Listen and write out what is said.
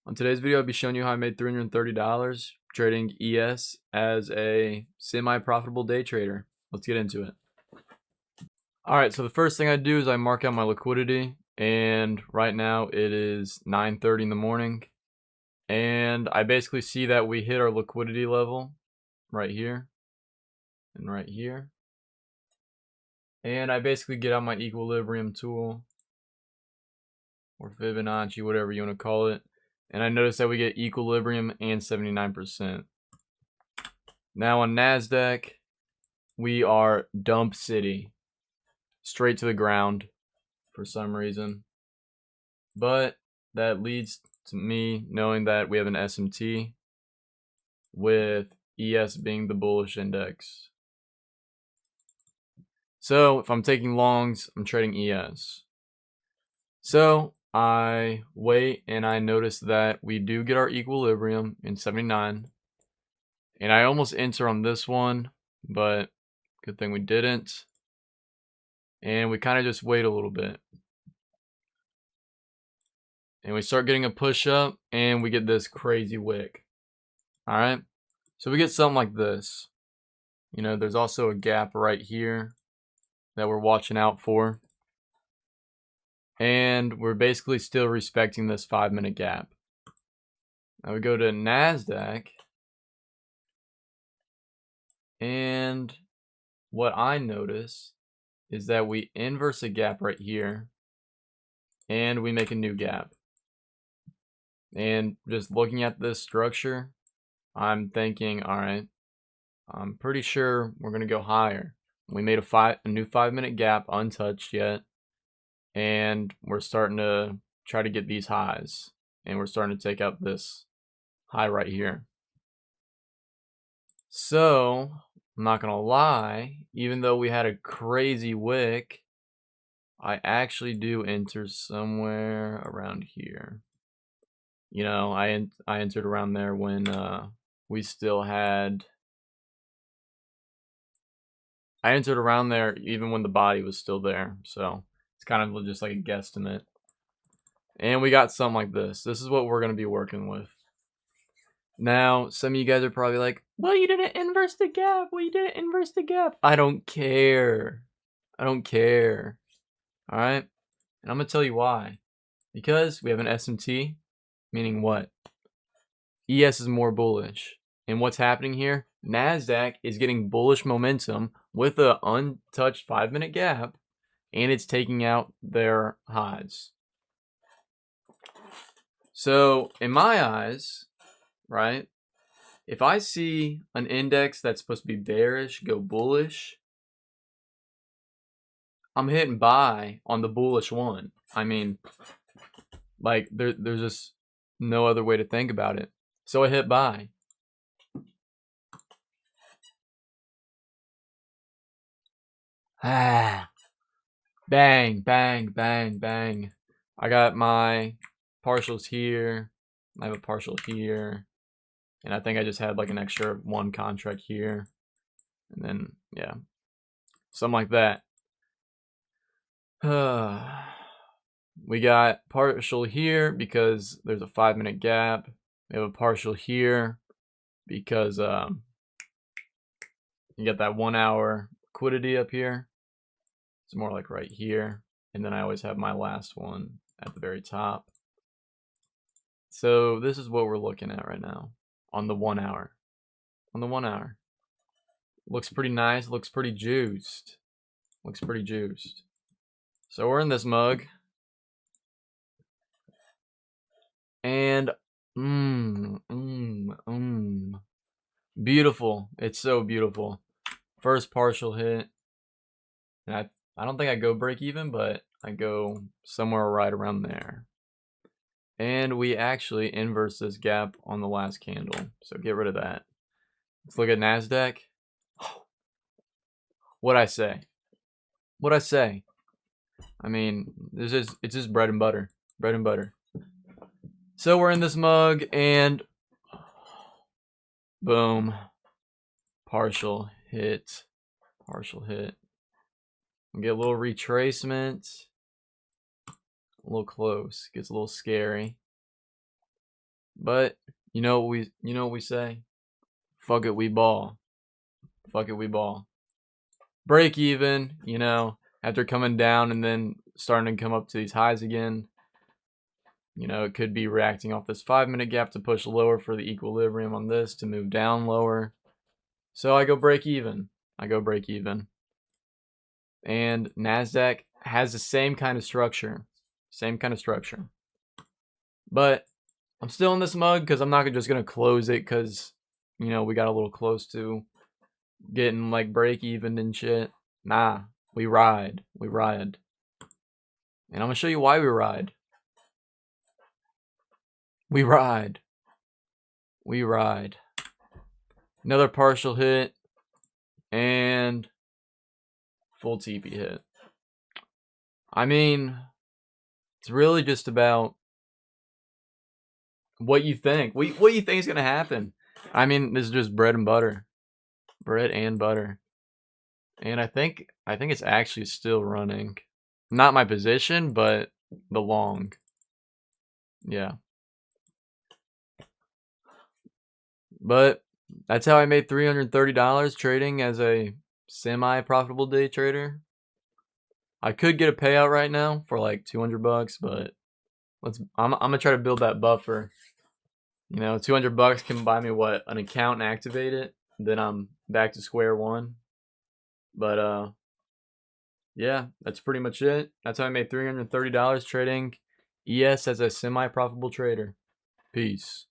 On today's video, I'll be showing you how I made $330 trading ES as a semi-profitable day trader. Let's get into it. Alright, so the first thing I do is I mark out my liquidity, and right now it is 9:30 in the morning, and I basically see that we hit our liquidity level right here and right here, and I basically get out my equilibrium tool or Fibonacci, whatever you want to call it, and I notice that we get equilibrium and 79%. Now on NASDAQ, we are dump city, straight to the ground for some reason. But that leads to me knowing that we have an SMT with ES being the bullish index. So if I'm taking longs, I'm trading ES. So I wait and I notice that we do get our equilibrium in 79. And I almost enter on this one, but good thing we didn't. And we kind of just wait a little bit. And we start getting a push up and we get this crazy wick. Alright, so we get something like this. You know, there's also a gap right here that we're watching out for. And we're basically still respecting this 5-minute gap. Now we go to NASDAQ. And what I notice is that we inverse a gap right here. And we make a new gap. And just looking at this structure, I'm thinking, alright, I'm pretty sure we're going to go higher. We made a new 5-minute gap untouched yet. And we're starting to try to get these highs. And we're starting to take out this high right here. So, I'm not going to lie, even though we had a crazy wick, I actually do enter somewhere around here. You know, I entered around there when we still had... I entered around there even when the body was still there. So, it's kind of just like a guesstimate. And we got something like this. This is what we're going to be working with. Now, some of you guys are probably like, well, you didn't inverse the gap. Well, you didn't inverse the gap. I don't care. I don't care. All right? And I'm going to tell you why. Because we have an SMT, meaning what? ES is more bullish. And what's happening here? NASDAQ is getting bullish momentum with an untouched 5-minute gap, and it's taking out their highs. So, in my eyes, right, if I see an index that's supposed to be bearish go bullish, I'm hitting buy on the bullish one. I mean, like, there's just no other way to think about it. So I hit buy. Ah, bang, bang, bang, bang. I got my partials here. I have a partial here. And I think I just had like an extra one contract here. And then, yeah, something like that. We got partial here because there's a 5-minute gap. We have a partial here because you get that 1 hour liquidity up here. It's more like right here. And then I always have my last one at the very top. So this is what we're looking at right now on the 1 hour. On the 1 hour. Looks pretty nice. Looks pretty juiced. Looks pretty juiced. So we're in this mug. And beautiful. It's so beautiful. First partial hit. And I don't think I go break even, but I go somewhere right around there. And we actually inverse this gap on the last candle. So get rid of that. Let's look at NASDAQ. What'd I say? What'd I say? I mean, it's just bread and butter. Bread and butter. So we're in this mug and boom. Partial hit. Partial hit. We get a little retracement. A little close. Gets a little scary. But you know what we say? Fuck it, we ball. Fuck it, we ball. Break even, after coming down and then starting to come up to these highs again. It could be reacting off this 5-minute gap to push lower for the equilibrium on this to move down lower. So I go break even. And NASDAQ has the same kind of structure. But I'm still in this mug because I'm not just going to close it because, we got a little close to getting like break even and shit. Nah, we ride. And I'm going to show you why we ride. We ride. Another partial hit and full TP hit. I mean, it's really just about what you think. What you think is going to happen. I mean, this is just bread and butter. And I think it's actually still running. Not my position, but the long. Yeah. But that's how I made $330 trading as a semi-profitable day trader. I could get a payout right now for like $200, but I'm gonna try to build that buffer. $200 can buy me what, an account and activate it. Then I'm back to square one. But yeah, that's pretty much it. That's how I made $330 trading ES as a semi-profitable trader. Peace.